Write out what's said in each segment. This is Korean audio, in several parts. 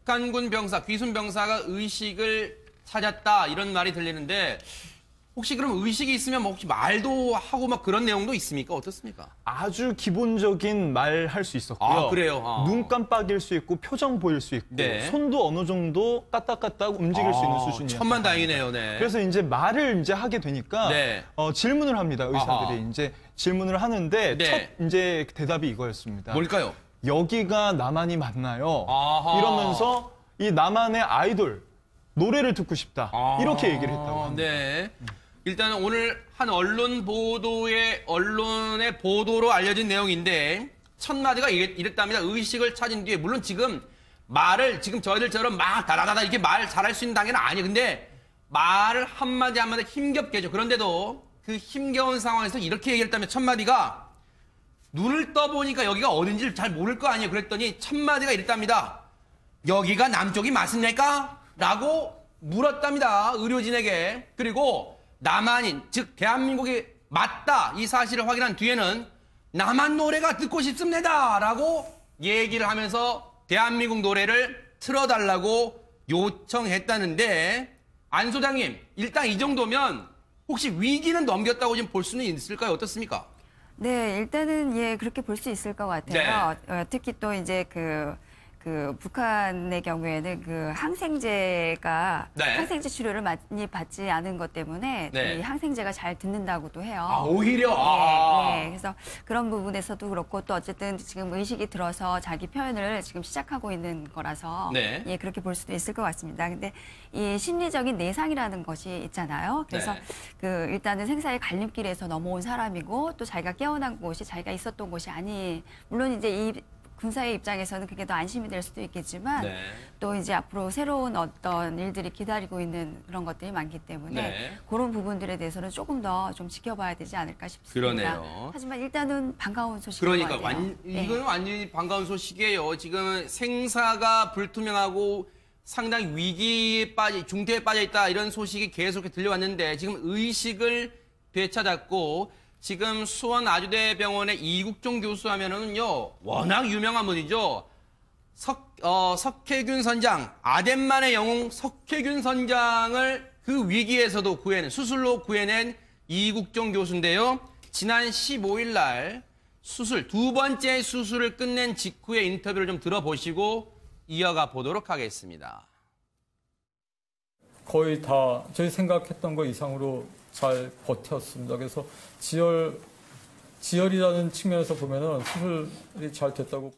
북한군 병사, 귀순 병사가 의식을 찾았다 이런 말이 들리는데 혹시 그럼 의식이 있으면 뭐 혹시 말도 하고 막 그런 내용도 있습니까? 어떻습니까? 아주 기본적인 말 할 수 있었고요. 아, 그래요? 눈 깜빡일 수 있고 표정 보일 수 있고 네. 손도 어느 정도 까딱까딱 움직일 수 있는 수준이에요. 천만다행이네요. 네. 그래서 이제 말을 이제 하게 되니까 네. 질문을 합니다. 의사들이 아하. 이제 질문을 하는데 네. 첫 이제 대답이 이거였습니다. 뭘까요? 여기가 남한이 맞나요? 아하. 이러면서 이 남한의 아이돌 노래를 듣고 싶다. 아, 이렇게 얘기를 했다고 합니다. 네. 일단은 오늘 한 언론의 보도로 알려진 내용인데 첫 마디가 이랬답니다. 의식을 찾은 뒤에 물론 지금 말을 지금 저희들처럼 막 다다다다 이렇게 말 잘할 수 있는 단계는 아니에요. 근데 말을 한마디 한마디 힘겹게 해죠. 그런데도 그 힘겨운 상황에서 이렇게 얘기했다면 첫 마디가 눈을 떠보니까 여기가 어딘지를 잘 모를 거 아니에요. 그랬더니 첫 마디가 이랬답니다. 여기가 남쪽이 맞습니까? 라고 물었답니다. 의료진에게. 그리고 남한인, 즉 대한민국이 맞다 이 사실을 확인한 뒤에는 남한 노래가 듣고 싶습니다 라고 얘기를 하면서 대한민국 노래를 틀어달라고 요청했다는데 안 소장님 일단 이 정도면 혹시 위기는 넘겼다고 지금 볼 수는 있을까요? 어떻습니까? 네, 일단은 예 그렇게 볼 수 있을 것 같아요. 특히 또 이제 그 북한의 경우에는 그 항생제가 네. 항생제 치료를 많이 받지 않은 것 때문에 네. 이 항생제가 잘 듣는다고도 해요. 아, 오히려? 네, 그래서 그런 부분에서도 그렇고 또 어쨌든 지금 의식이 들어서 자기 표현을 지금 시작하고 있는 거라서 네. 예 그렇게 볼 수도 있을 것 같습니다. 근데 이 심리적인 내상이라는 것이 있잖아요. 그래서 네. 그 일단은 생사의 갈림길에서 넘어온 사람이고 또 자기가 깨어난 곳이 자기가 있었던 곳이 아니 물론 이제 이 군사의 입장에서는 그게 더 안심이 될 수도 있겠지만 네. 또 이제 앞으로 새로운 어떤 일들이 기다리고 있는 그런 것들이 많기 때문에 네. 그런 부분들에 대해서는 조금 더 좀 지켜봐야 되지 않을까 싶습니다. 그러네요. 하지만 일단은 반가운 소식인 것 그러니까 같아요. 이거는 완전히 반가운 소식이에요. 지금 생사가 불투명하고 상당히 위기에 중태에 빠져 있다 이런 소식이 계속 들려왔는데 지금 의식을 되찾았고 지금 수원 아주대병원의 이국종 교수 하면은요 워낙 유명한 분이죠. 석혜균 선장, 아덴만의 영웅 석혜균 선장을 그 위기에서도 수술로 구해낸 이국종 교수인데요. 지난 15일 날 두 번째 수술을 끝낸 직후의 인터뷰를 좀 들어보시고 이어가 보도록 하겠습니다. 거의 다 저희 생각했던 거 이상으로 잘 버텼습니다. 그래서 지혈이라는 측면에서 보면은 수술이 잘 됐다고.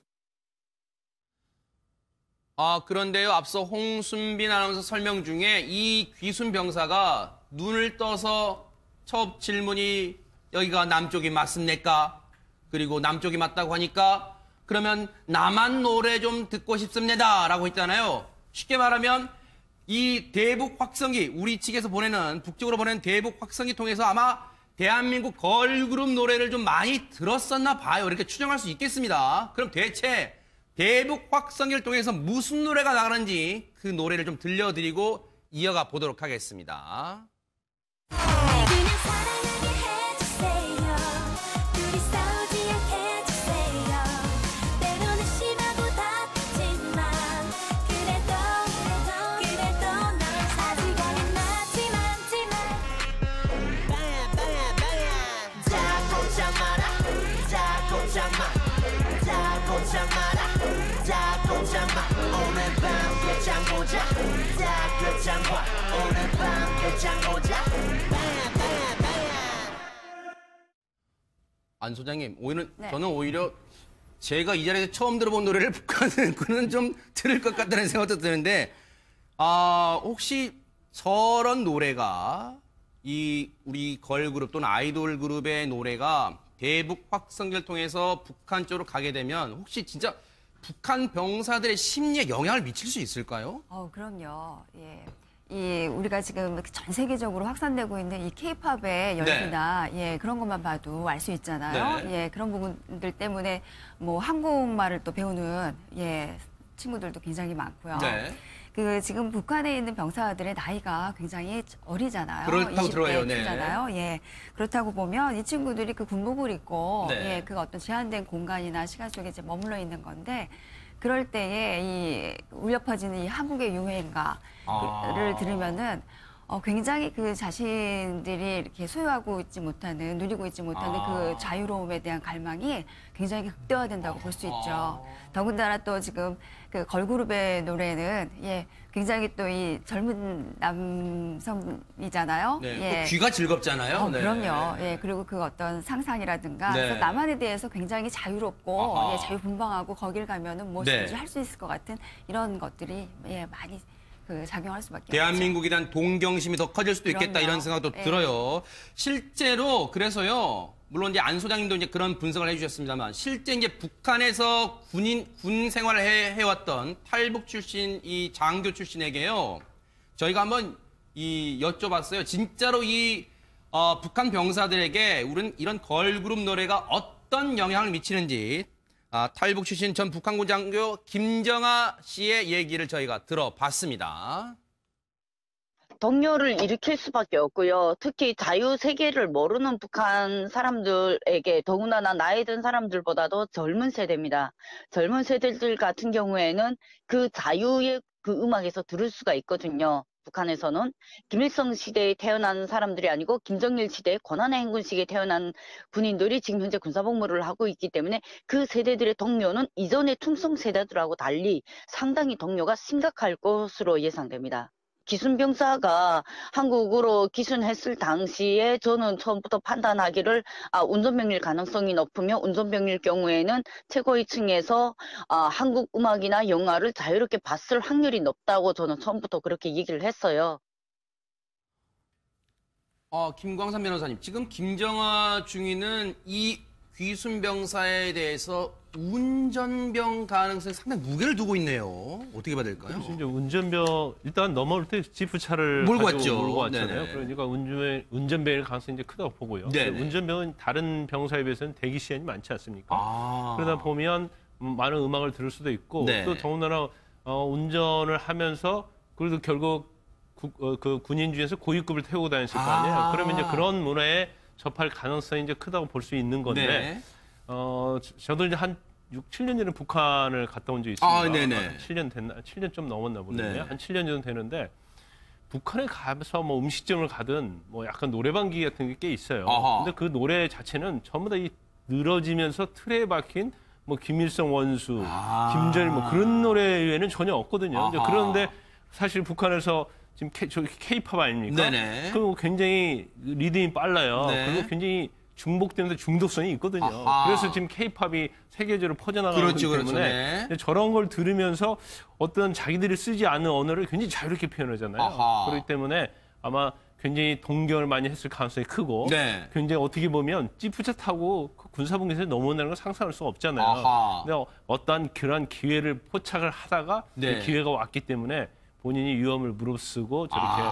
그런데요, 앞서 홍순빈 아나운서 설명 중에 이 귀순 병사가 눈을 떠서 첫 질문이 여기가 남쪽이 맞습니까? 그리고 남쪽이 맞다고 하니까 그러면 남한 노래 좀 듣고 싶습니다. 라고 했잖아요. 쉽게 말하면 이 대북 확성기, 우리 측에서 북쪽으로 보내는 대북 확성기 통해서 아마 대한민국 걸그룹 노래를 좀 많이 들었었나 봐요. 이렇게 추정할 수 있겠습니다. 그럼 대체 대북 확성기를 통해서 무슨 노래가 나가는지 그 노래를 좀 들려드리고 이어가 보도록 하겠습니다. 안 소장님, 네. 저는 오히려 제가 이 자리에서 처음 들어본 노래를 북한은 좀 들을 것 같다는 생각도 드는데, 혹시 저런 노래가 우리 걸그룹 또는 아이돌 그룹의 노래가 대북 확성기를 통해서 북한 쪽으로 가게 되면 혹시 진짜 북한 병사들의 심리에 영향을 미칠 수 있을까요? 그럼요. 예. 우리가 지금 전 세계적으로 확산되고 있는 이 케이팝의 열기나 예, 그런 것만 봐도 알 수 있잖아요. 네. 예, 그런 부분들 때문에 뭐 한국말을 또 배우는 예, 친구들도 굉장히 많고요. 네. 지금 북한에 있는 병사들의 나이가 굉장히 어리잖아요. 그렇다고 들어요. 네. 잖아요. 예. 그렇다고 보면 이 친구들이 그 군복을 입고 네. 예, 그 어떤 제한된 공간이나 시간 속에 이제 머물러 있는 건데 그럴 때에 이 울려 퍼지는 이 한국의 유행가를 들으면은 굉장히 그 자신들이 이렇게 소유하고 있지 못하는, 누리고 있지 못하는 그 자유로움에 대한 갈망이 굉장히 극대화된다고 볼 수 있죠. 더군다나 또 지금 그 걸그룹의 노래는 굉장히 또 이 젊은 남성이잖아요. 네. 또 귀가 즐겁잖아요. 네. 그럼요. 그리고 그 어떤 상상이라든가 네. 그래서 남한에 대해서 굉장히 자유롭고 아하. 자유분방하고 거길 가면은 무엇이든지 네. 할 수 있을 것 같은 이런 것들이 많이 그 작용할 수밖에 대한민국에 대한 동경심이 더 커질 수도 있겠다 그럼요. 이런 생각도 네. 들어요. 실제로 그래서요. 물론 이제 안 소장님도 이제 그런 분석을 해주셨습니다만 실제 이제 북한에서 군 생활을 해왔던 탈북 출신 이 장교 출신에게요. 저희가 한번 여쭤봤어요. 진짜로 이 북한 병사들에게 우리는 이런 걸그룹 노래가 어떤 영향을 미치는지. 탈북 출신 전 북한군 장교 김정아 씨의 얘기를 저희가 들어봤습니다. 동요를 일으킬 수밖에 없고요. 특히 자유 세계를 모르는 북한 사람들에게 더군다나 나이 든 사람들보다도 젊은 세대입니다. 젊은 세대들 같은 경우에는 그 자유의 그 음악에서 들을 수가 있거든요. 북한에서는 김일성 시대에 태어난 사람들이 아니고 김정일 시대 권한의 행군 시기에 태어난 군인들이 지금 현재 군사복무를 하고 있기 때문에 그 세대들의 동요는 이전의 퉁성 세대들하고 달리 상당히 동요가 심각할 것으로 예상됩니다. 기순병사가 한국으로 기순했을 당시에 저는 처음부터 판단하기를 운전병일 가능성이 높으며 운전병일 경우에는 최고위층에서 한국 음악이나 영화를 자유롭게 봤을 확률이 높다고 저는 처음부터 그렇게 얘기를 했어요. 김광삼 변호사님, 지금 김정아 중위는 이 귀순병사에 대해서 운전병 가능성이 상당히 무게를 두고 있네요. 어떻게 봐야 될까요? 그래서 이제 운전병 일단 넘어올 때 지프차를 몰고 가지고 왔죠. 몰고 왔잖아요. 네네. 그러니까 운전병일 가능성이 이제 크다고 보고요. 네네. 운전병은 다른 병사에 비해서는 대기 시간이 많지 않습니까? 그러다 보면 많은 음악을 들을 수도 있고 네. 또 더군다나 운전을 하면서 그래도 결국 그 군인 중에서 고위급을 태우고 다녔을 거 아니에요. 그러면 이제 그런 문화에 접할 가능성이 이제 크다고 볼 수 있는 건데 네. 저도 이제 한 6, 7년 전에 북한을 갔다 온 적이 있습니다. 네네. 7년 됐나? 7년 좀 넘었나 보네요. 네. 한 7년 정도 되는데 북한에 가서 뭐 음식점을 가든 뭐 약간 노래방기 같은 게 꽤 있어요. 아하. 근데 그 노래 자체는 전부 다 이 늘어지면서 틀에 박힌 뭐 김일성 원수, 김전일 뭐 그런 노래 외에는 전혀 없거든요. 이제 아하. 그런데 사실 북한에서 지금 K-팝 아닙니까? 네네. 그 굉장히 리듬이 빨라요. 네. 그리고 굉장히 중복되면서 중독성이 있거든요. 아하. 그래서 지금 K-팝이 세계적으로 퍼져나가기 그렇죠, 때문에 그렇죠. 네. 저런 걸 들으면서 어떤 자기들이 쓰지 않는 언어를 굉장히 자유롭게 표현하잖아요. 아하. 그렇기 때문에 아마 굉장히 동경을 많이 했을 가능성이 크고 네. 굉장히 어떻게 보면 지프차 타고 그 군사분계선에 넘어오는 걸 상상할 수가 없잖아요. 아하. 근데 어떠한 그런 기회를 포착을 하다가 네. 그 기회가 왔기 때문에 본인이 위험을 무릅쓰고 저렇게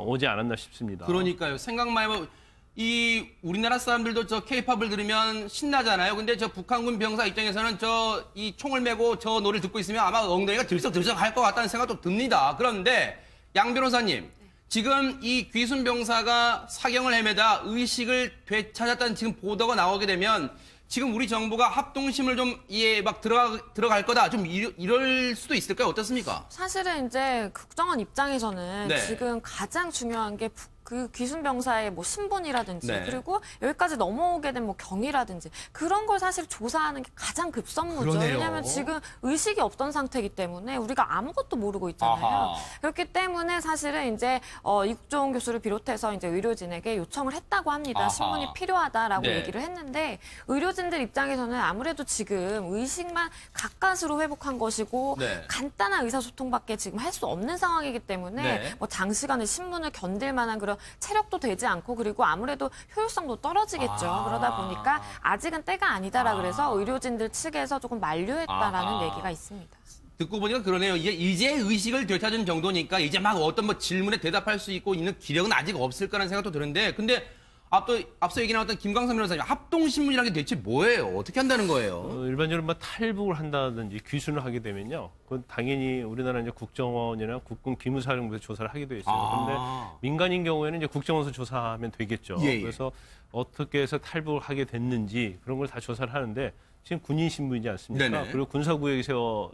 오지 않았나 싶습니다. 그러니까요. 생각만 해보면 이 우리나라 사람들도 저 케이팝을 들으면 신나잖아요. 근데 저 북한군 병사 입장에서는 저 이 총을 메고 저 노래를 듣고 있으면 아마 엉덩이가 들썩들썩 할 것 같다는 생각도 듭니다. 그런데 양 변호사님, 지금 이 귀순 병사가 사경을 헤매다 의식을 되찾았다는 지금 보도가 나오게 되면 지금 우리 정부가 합동심을 좀 막 들어갈 거다. 좀 이럴 수도 있을까요? 어떻습니까? 사실은 이제 국정원 입장에서는 네. 지금 가장 중요한 게 그 귀순병사의 뭐 신분이라든지 네. 그리고 여기까지 넘어오게 된 뭐 경위라든지 그런 걸 사실 조사하는 게 가장 급선무죠. 그러네요. 왜냐하면 지금 의식이 없던 상태이기 때문에 우리가 아무것도 모르고 있잖아요. 아하. 그렇기 때문에 사실은 이제 이국종 교수를 비롯해서 이제 의료진에게 요청을 했다고 합니다. 아하. 신문이 필요하다라고 네. 얘기를 했는데 의료진들 입장에서는 아무래도 지금 의식만 가까스로 회복한 것이고 네. 간단한 의사소통밖에 지금 할 수 없는 상황이기 때문에 네. 뭐 장시간의 신문을 견딜 만한 그런 체력도 되지 않고 그리고 아무래도 효율성도 떨어지겠죠. 그러다 보니까 아직은 때가 아니다라 그래서 의료진들 측에서 조금 만류했다라는 얘기가 있습니다. 듣고 보니까 그러네요. 이제 의식을 되찾은 정도니까 이제 막 어떤 뭐 질문에 대답할 수 있고 있는 기력은 아직 없을 거라는 생각도 드는데 근데 앞서 얘기 나왔던 김광삼 변호사님 합동신문이라는 게 대체 뭐예요? 어떻게 한다는 거예요? 일반적으로 뭐 탈북을 한다든지 귀순을 하게 되면요. 그건 당연히 우리나라 이제 국정원이나 국군 기무사령부에서 조사를 하게 돼 있어요. 그런데 민간인 경우에는 이제 국정원에서 조사하면 되겠죠. 예, 예. 그래서 어떻게 해서 탈북을 하게 됐는지 그런 걸 다 조사를 하는데 지금 군인 신분이지 않습니까? 네네. 그리고 군사구역에서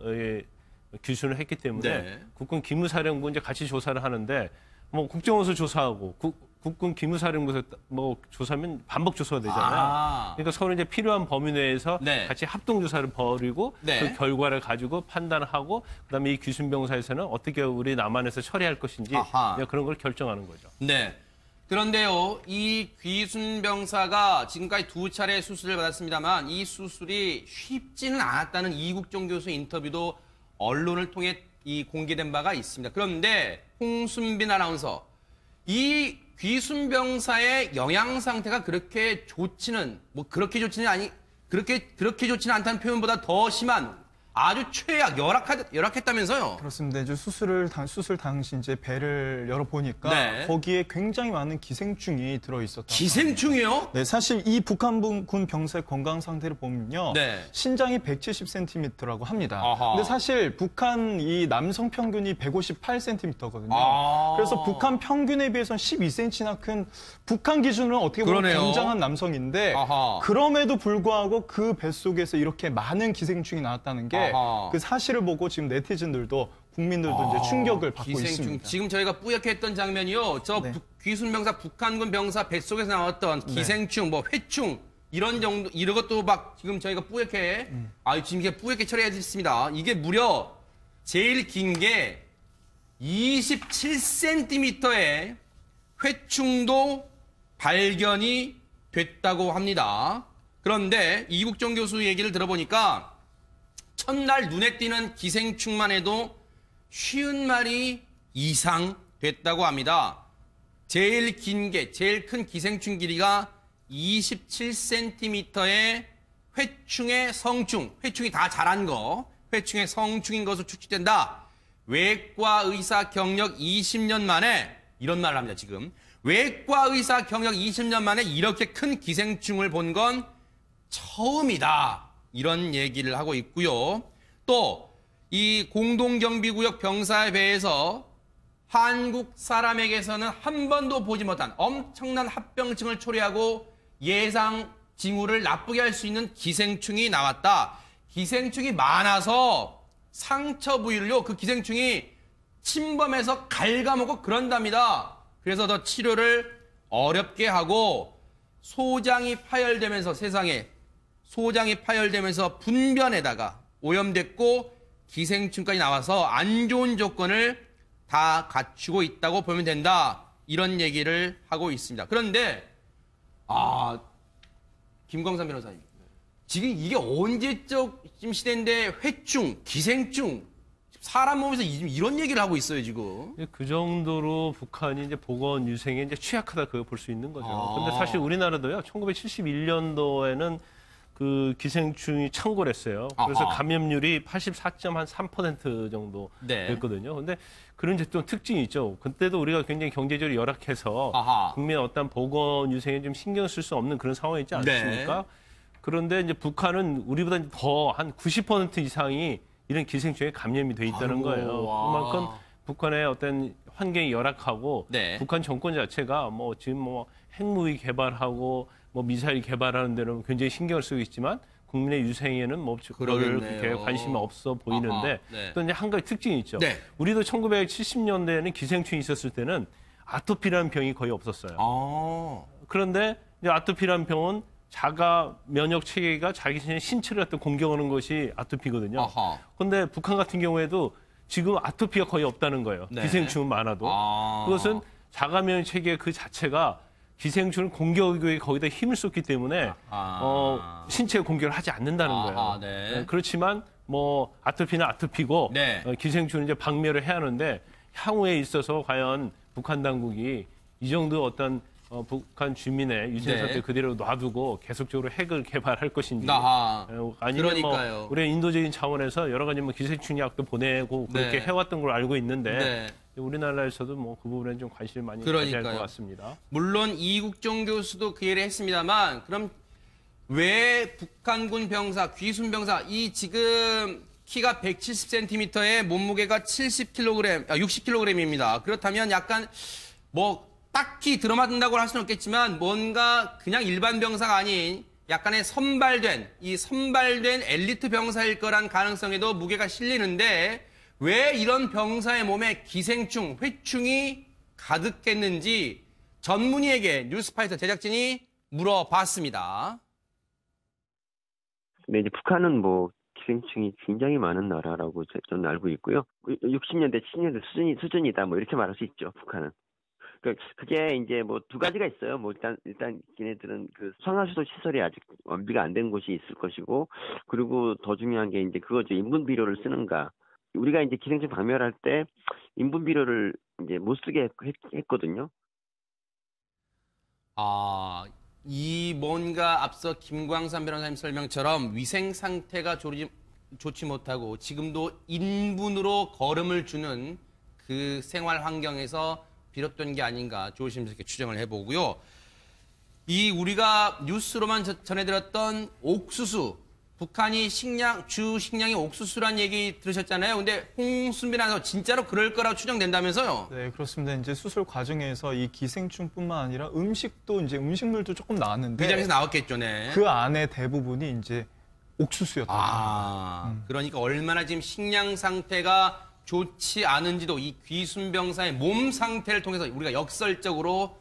규순을 했기 때문에 네. 국군 기무사령부 이제 같이 조사를 하는데 뭐 국정원서 조사하고 국군 기무사령부에서 뭐 조사하면 반복 조사가 되잖아요. 그러니까 서로 이제 필요한 범위 내에서 네. 같이 합동 조사를 벌이고 네. 그 결과를 가지고 판단하고 그다음에 이 귀순병사에서는 어떻게 우리 남한에서 처리할 것인지 아하. 그런 걸 결정하는 거죠. 네. 그런데요, 이 귀순병사가 지금까지 2차례 수술을 받았습니다만 이 수술이 쉽지는 않았다는 이국종 교수 인터뷰도 언론을 통해 공개된 바가 있습니다. 그런데 홍순빈 아나운서, 이 귀순병사의 영양 상태가 그렇게 좋지는 그렇게 좋지는 않다는 표현보다 더 심한 아주 최악, 열악했다면서요? 그렇습니다. 이제 수술 당시 이제 배를 열어보니까 네. 거기에 굉장히 많은 기생충이 들어있었다. 기생충이요? 네, 사실 이 북한군 병사의 건강 상태를 보면요. 네. 신장이 170cm라고 합니다. 아하. 근데 사실 북한 이 남성 평균이 158cm거든요. 아. 그래서 북한 평균에 비해서는 12cm나 큰 북한 기준으로는 어떻게 보면 그러네요. 굉장한 남성인데 아하. 그럼에도 불구하고 그 뱃속에서 이렇게 많은 기생충이 나왔다는 게 아하. 그 사실을 보고 지금 네티즌들도 국민들도 이제 충격을 받고 기생충. 있습니다. 지금 저희가 뿌옇게 했던 장면이요. 저 네. 귀순병사, 북한군 병사 뱃속에서 나왔던 기생충, 뭐 회충 이런 것도 막 지금 저희가 뿌옇게 지금 이게 뿌옇게 처리해드렸습니다. 이게 무려 제일 긴 게 27cm의 회충도 발견이 됐다고 합니다. 그런데 이국정 교수 얘기를 들어보니까 첫날 눈에 띄는 기생충만 해도 50마리 이상 됐다고 합니다. 제일 큰 기생충 길이가 27cm의 회충의 성충, 회충이 다 자란 거, 회충의 성충인 것으로 추측된다. 외과 의사 경력 20년 만에, 이런 말을 합니다, 지금. 외과 의사 경력 20년 만에 이렇게 큰 기생충을 본 건 처음이다. 이런 얘기를 하고 있고요. 또 이 공동경비구역 병사의 배에서 한국 사람에게서는 한 번도 보지 못한 엄청난 합병증을 초래하고 예상 징후를 나쁘게 할 수 있는 기생충이 나왔다. 기생충이 많아서 상처 부위를요, 그 기생충이 침범해서 갉아먹고 그런답니다. 그래서 더 치료를 어렵게 하고 소장이 파열되면서 소장이 파열되면서 분변에다가 오염됐고 기생충까지 나와서 안 좋은 조건을 다 갖추고 있다고 보면 된다. 이런 얘기를 하고 있습니다. 그런데 김광삼 변호사님, 지금 이게 언제적 시대인데 회충, 기생충, 사람 몸에서 이런 얘기를 하고 있어요, 지금. 그 정도로 북한이 이제 보건 유생에 이제 취약하다 그거 볼 수 있는 거죠. 근데 사실 우리나라도요, 1971년도에는 그 기생충이 창궐했어요. 그래서 아하. 감염률이 84.3% 정도 네. 됐거든요. 근데 그런 이제 또 특징이 있죠. 그때도 우리가 굉장히 경제적으로 열악해서 아하. 국민의 어떤 보건 유생에 좀 신경 쓸 수 없는 그런 상황이 있지 않습니까? 네. 그런데 이제 북한은 우리보다 더 한 90% 이상이 이런 기생충에 감염이 돼 있다는 거예요. 와. 그만큼 북한의 어떤 환경이 열악하고 네. 북한 정권 자체가 뭐 지금 뭐 핵무기 개발하고 뭐 미사일 개발하는 데는 굉장히 신경을 쓰고 있지만 국민의 유생에는 뭐 그거를 그러겠네요. 그렇게 관심이 없어 보이는데 아하, 네. 또 이제 한 가지 특징이 있죠. 네. 우리도 1970년대에는 기생충이 있었을 때는 아토피라는 병이 거의 없었어요. 그런데 이제 아토피라는 병은 자가 면역 체계가 자기 신체를 갖다 공격하는 것이 아토피거든요. 아하. 그런데 북한 같은 경우에도 지금 아토피가 거의 없다는 거예요. 네. 기생충은 많아도. 그것은 자가 면역 체계 그 자체가 기생충을 공격에 거기다 힘을 쏟기 때문에 신체 공격을 하지 않는다는 거예요. 네. 그렇지만 뭐 아토피는 아토피고 네. 기생충은 이제 박멸을 해야 하는데 향후에 있어서 과연 북한 당국이 이 정도 어떤 북한 주민의 유생 상태 네. 그대로 놔두고 계속적으로 핵을 개발할 것인지 아하. 아니면 그러니까요. 뭐 우리 인도적인 차원에서 여러 가지 뭐 기생충 약도 보내고 그렇게 네. 해왔던 걸로 알고 있는데 네. 우리나라에서도 뭐 그 부분에 좀 관심을 많이 가져야 할 것 그러니까요. 같습니다. 물론 이국종 교수도 그 얘기를 했습니다만 그럼 왜 북한군 병사, 귀순 병사 이 지금 키가 170cm에 몸무게가 60kg입니다. 그렇다면 약간 뭐 딱히 들어맞는다고 할 수는 없겠지만 뭔가 그냥 일반 병사가 아닌 약간의 선발된 엘리트 병사일 거란 가능성에도 무게가 실리는데 왜 이런 병사의 몸에 기생충, 회충이 가득했는지 전문의에게 뉴스파이터 제작진이 물어봤습니다. 근데 이제 북한은 뭐 기생충이 굉장히 많은 나라라고 저는 알고 있고요. 60년대, 70년대 수준이다 뭐 이렇게 말할 수 있죠. 북한은. 그게 이제 뭐 두 가지가 있어요. 뭐 일단 걔네들은 그 상하수도 시설이 아직 완비가 안 된 곳이 있을 것이고, 그리고 더 중요한 게 이제 그거죠. 인분 비료를 쓰는가. 우리가 이제 기생충 박멸할 때 인분 비료를 이제 못 쓰게 했거든요. 이 뭔가 앞서 김광산 변호사님 설명처럼 위생 상태가 좋지 못하고 지금도 인분으로 거름을 주는 그 생활 환경에서 비롯된 게 아닌가 조심스럽게 추정을 해보고요. 이 우리가 뉴스로만 전해들었던 옥수수, 북한이 주 식량이 옥수수란 얘기 들으셨잖아요. 근데 홍순빈 아나운서 진짜로 그럴 거라고 추정된다면서요? 네, 그렇습니다. 이제 수술 과정에서 이 기생충뿐만 아니라 음식물도 조금 나왔는데 위장에서 나왔겠죠, 네. 그 안에 대부분이 이제 옥수수였다. 그러니까 얼마나 지금 식량 상태가 좋지 않은지도 이 귀순병사의 몸 상태를 통해서 우리가 역설적으로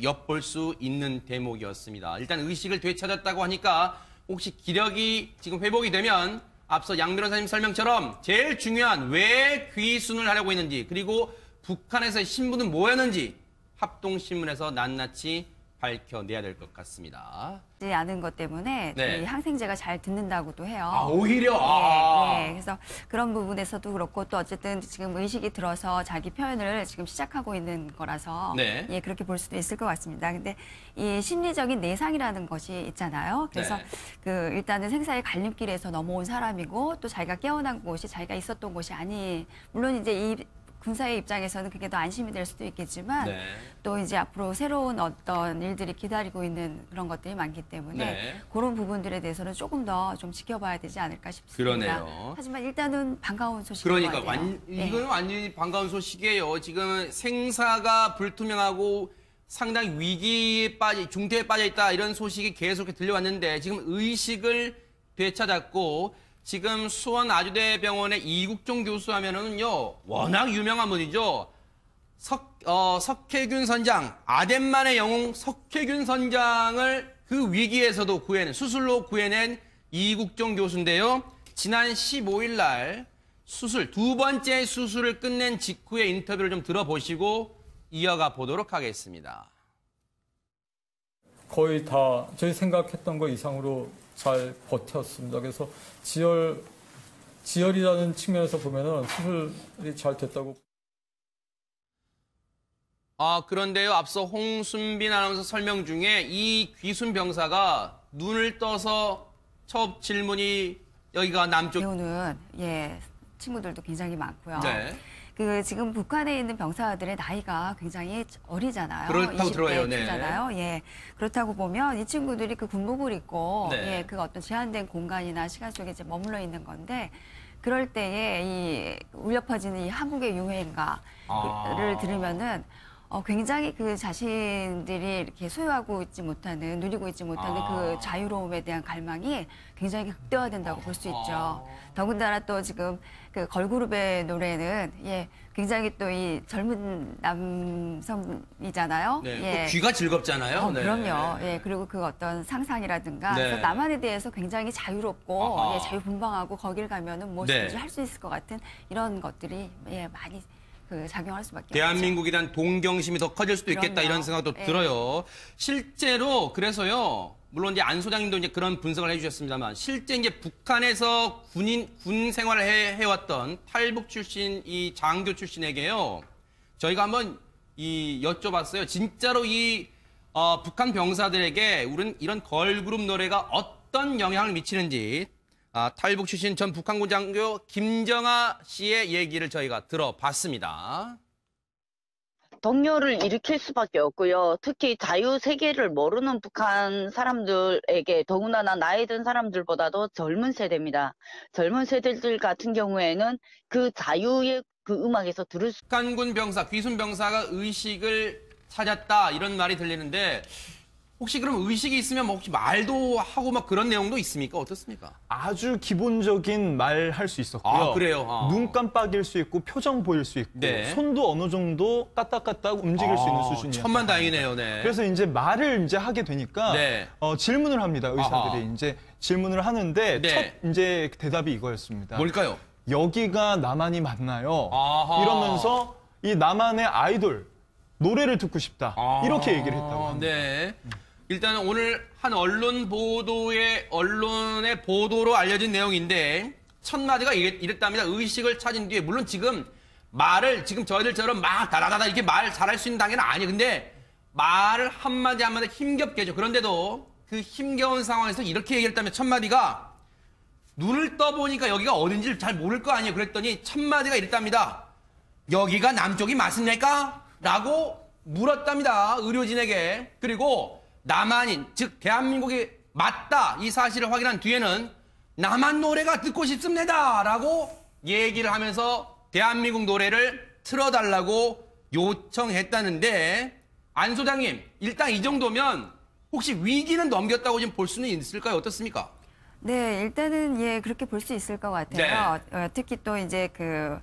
엿볼 수 있는 대목이었습니다. 일단 의식을 되찾았다고 하니까 혹시 기력이 지금 회복이 되면 앞서 양 변호사님 설명처럼 제일 중요한 왜 귀순을 하려고 했는지, 그리고 북한에서의 신분은 뭐였는지 합동신문에서 낱낱이 밝혀내야 될 것 같습니다. 않은 것 때문에 네. 이 항생제가 잘 듣는다고도 해요. 오히려? 네, 그래서 그런 부분에서도 그렇고 또 어쨌든 지금 의식이 들어서 자기 표현을 지금 시작하고 있는 거라서 네. 예, 그렇게 볼 수도 있을 것 같습니다. 근데 이 심리적인 내상이라는 것이 있잖아요. 그래서 네. 일단은 생사의 갈림길에서 넘어온 사람이고 또 자기가 깨어난 곳이 자기가 있었던 곳이 아니, 물론 이제 이 군사의 입장에서는 그게 더 안심이 될 수도 있겠지만 네. 또 이제 앞으로 새로운 어떤 일들이 기다리고 있는 그런 것들이 많기 때문에 네. 그런 부분들에 대해서는 조금 더 좀 지켜봐야 되지 않을까 싶습니다. 그러네요. 하지만 일단은 반가운 소식인 것 그러니까 같아요. 이거는 완전히 반가운 소식이에요. 지금 생사가 불투명하고 상당히 중태에 빠져 있다 이런 소식이 계속 들려왔는데 지금 의식을 되찾았고 지금 수원 아주대병원의 이국종 교수 하면은요 워낙 유명한 분이죠. 석혜균 선장, 아덴만의 영웅 석혜균 선장을 그 위기에서도 수술로 구해낸 이국종 교수인데요. 지난 15일 날 두 번째 수술을 끝낸 직후의 인터뷰를 좀 들어보시고 이어가 보도록 하겠습니다. 거의 다 저희 생각했던 거 이상으로 잘 버텼습니다. 그래서 지혈이라는 측면에서 보면은 수술이 잘 됐다고. 그런데요, 앞서 홍순빈 아나운서 설명 중에 이 귀순 병사가 눈을 떠서 첫 질문이 여기가 남쪽. 배우는 친구들도 굉장히 많고요. 네. 지금 북한에 있는 병사들의 나이가 굉장히 어리잖아요. 그렇다고 들어요. 네. 잖아요. 예. 그렇다고 보면 이 친구들이 그 군복을 입고 네. 그 어떤 제한된 공간이나 시간 속에 이제 머물러 있는 건데 그럴 때에 이 울려 퍼지는 이 한국의 유행가를 들으면은 굉장히 그 자신들이 이렇게 소유하고 있지 못하는, 누리고 있지 못하는 그 자유로움에 대한 갈망이 굉장히 극대화된다고 볼 수 있죠. 더군다나 또 지금 그 걸그룹의 노래는 굉장히 또 이 젊은 남성이잖아요. 네. 또 귀가 즐겁잖아요. 네. 그럼요. 그리고 그 어떤 상상이라든가 그래서 남한에 대해서 굉장히 자유롭고 자유분방하고 거길 가면은 무엇이든지 할 수 있을 것 같은 이런 것들이 많이 작용할 수밖에 없죠. 대한민국에 대한 동경심이 더 커질 수도 있겠다 그럼요. 이런 생각도 들어요. 실제로 그래서요. 물론 이제 안 소장님도 이제 그런 분석을 해주셨습니다만 실제 이제 북한에서 군 생활을 해왔던 탈북 출신 이 장교 출신에게요. 저희가 한번 여쭤봤어요. 진짜로 이 북한 병사들에게 우리는 이런 걸그룹 노래가 어떤 영향을 미치는지. 탈북 출신 전 북한군 장교 김정아 씨의 얘기를 저희가 들어봤습니다. 동요를 일으킬 수밖에 없고요. 특히 자유세계를 모르는 북한 사람들에게 더군다나 나이 든 사람들보다도 젊은 세대입니다. 젊은 세대들 같은 경우에는 그 자유의 그 음악에서 들을 수. 북한군 병사, 귀순 병사가 의식을 찾았다 이런 말이 들리는데 혹시 그럼 의식이 있으면 뭐 혹시 말도 하고 막 그런 내용도 있습니까? 어떻습니까? 아주 기본적인 말 할 수 있었고요. 그래요? 눈 깜빡일 수 있고 표정 보일 수 있고 네. 손도 어느 정도 까딱까딱 움직일 수 있는 수준이에요. 천만다행이네요. 네. 그래서 이제 말을 이제 하게 되니까 네. 질문을 합니다. 의사들이 이제 질문을 하는데 네. 첫 이제 대답이 이거였습니다. 뭘까요? 여기가 나만이 맞나요? 아하. 이러면서 이 나만의 아이돌 노래를 듣고 싶다. 이렇게 얘기를 했다고 합니다. 네. 일단은 오늘 한 언론의 보도로 알려진 내용인데 첫 마디가 이랬답니다. 의식을 찾은 뒤에 물론 지금 말을 지금 저희들처럼 막 다다다다 이렇게 말 잘할 수 있는 단계는 아니에요. 근데 말을 한마디 한마디 힘겹게 해죠. 그런데도 그 힘겨운 상황에서 이렇게 얘기했다면 첫 마디가 눈을 떠보니까 여기가 어딘지를 잘 모를 거 아니에요. 그랬더니 첫 마디가 이랬답니다. 여기가 남쪽이 맞습니까? 라고 물었답니다. 의료진에게. 그리고 남한인, 즉 대한민국이 맞다 이 사실을 확인한 뒤에는 남한 노래가 듣고 싶습니다 라고 얘기를 하면서 대한민국 노래를 틀어달라고 요청했다는데 안 소장님 일단 이 정도면 혹시 위기는 넘겼다고 지금 볼 수는 있을까요? 어떻습니까? 네, 일단은 예 그렇게 볼 수 있을 것 같아요. 특히 또 이제 그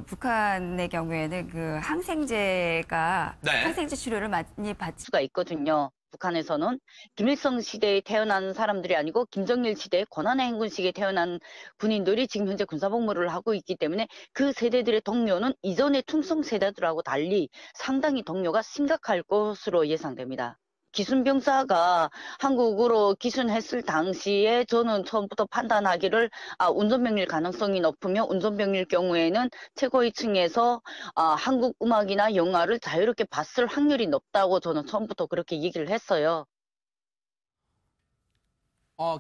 북한의 경우에는 그 항생제가 네. 항생제 치료를 많이 받지. 수가 있거든요. 북한에서는 김일성 시대에 태어난 사람들이 아니고 김정일 시대 권한의 행군 시기에 태어난 군인들이 지금 현재 군사복무를 하고 있기 때문에 그 세대들의 동료는 이전의 충성 세대들하고 달리 상당히 동료가 심각할 것으로 예상됩니다. 기순병사가 한국으로 기순했을 당시에 저는 처음부터 판단하기를 운전병일 가능성이 높으며 운전병일 경우에는 최고위 층에서 한국 음악이나 영화를 자유롭게 봤을 확률이 높다고 저는 처음부터 그렇게 얘기를 했어요.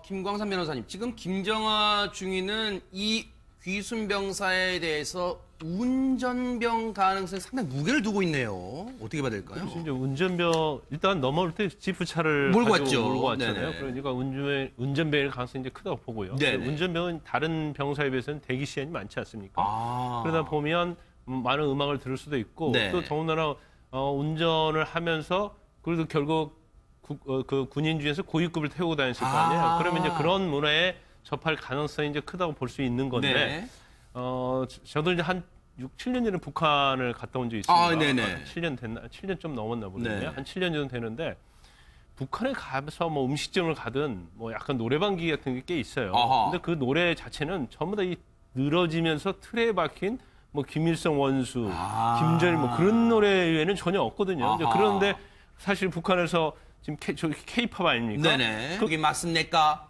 김광산 변호사님, 지금 김정아 중위는 이 귀순병사에 대해서 운전병 가능성이 상당히 무게를 두고 있네요. 어떻게 봐야 될까요? 그래서 이제 운전병 일단 넘어올 때 지프차를 몰고 가지고 왔죠. 몰고 왔잖아요. 네네. 그러니까 운전병일 가능성이 이제 크다고 보고요. 네네. 운전병은 다른 병사에 비해서는 대기 시간이 많지 않습니까? 그러다 보면 많은 음악을 들을 수도 있고 네. 또 더군다나 운전을 하면서 그래도 결국 그 군인 중에서 고위급을 태우고 다녔을 거 아니에요. 그러면 이제 그런 문화에 접할 가능성이 이제 크다고 볼 수 있는 건데 네. 저도 이제 한 6, 7년 전에 북한을 갔다 온 적이 있습니다. 네네. 한 7년 됐나? 7년 좀 넘었나 보거든요. 네. 한 7년 정도 되는데 북한에 가서 뭐 음식점을 가든 뭐 약간 노래방기 같은 게 꽤 있어요. 아하. 근데 그 노래 자체는 전부 다 이 늘어지면서 틀에 박힌 뭐 김일성 원수, 김전일 뭐 그런 노래 외에는 전혀 없거든요. 이제 그런데 사실 북한에서 지금 K-팝 아닙니까? 네네. 거기 맞습니까?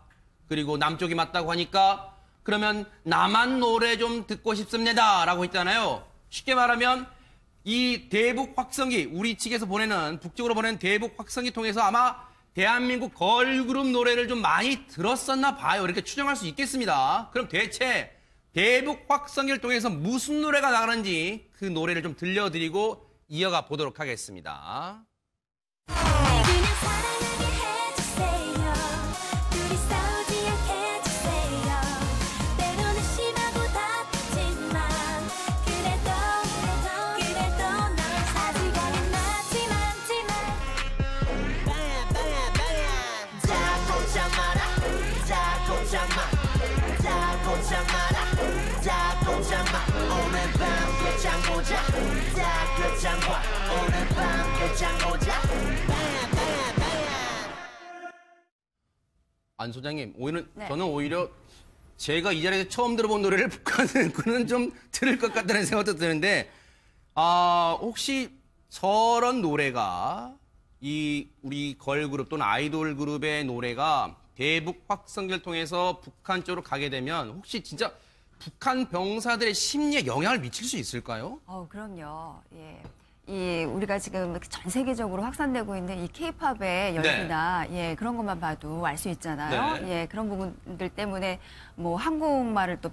그리고 남쪽이 맞다고 하니까 그러면 남한 노래 좀 듣고 싶습니다 라고 했잖아요. 쉽게 말하면 이 대북 확성기, 우리 측에서 보내는 북쪽으로 보내는 대북 확성기 통해서 아마 대한민국 걸그룹 노래를 좀 많이 들었었나 봐요. 이렇게 추정할 수 있겠습니다. 그럼 대체 대북 확성기를 통해서 무슨 노래가 나가는지 그 노래를 좀 들려드리고 이어가 보도록 하겠습니다. 그냥 사랑하게 해주세요. 둘이 싸우지 않게 해주세요. 때로는 심하고 다투지만 그래도 넌 아직은 나지만 자꾸 참아 오늘 밤 끝장 보자. 끝장 봐 오늘 밤 끝장 보자. 안 소장님, 네. 저는 오히려 제가 이 자리에서 처음 들어본 노래를 북한은 그는 좀 들을 것 같다는 생각도 드는데, 혹시 저런 노래가 우리 걸그룹 또는 아이돌 그룹의 노래가 대북 확성기를 통해서 북한 쪽으로 가게 되면 혹시 진짜 북한 병사들의 심리에 영향을 미칠 수 있을까요? 그럼요. 예. 우리가 지금 전 세계적으로 확산되고 있는 이 K-팝의 열기나 예, 그런 것만 봐도 알 수 있잖아요. 네. 예, 그런 부분들 때문에 뭐 한국말을 또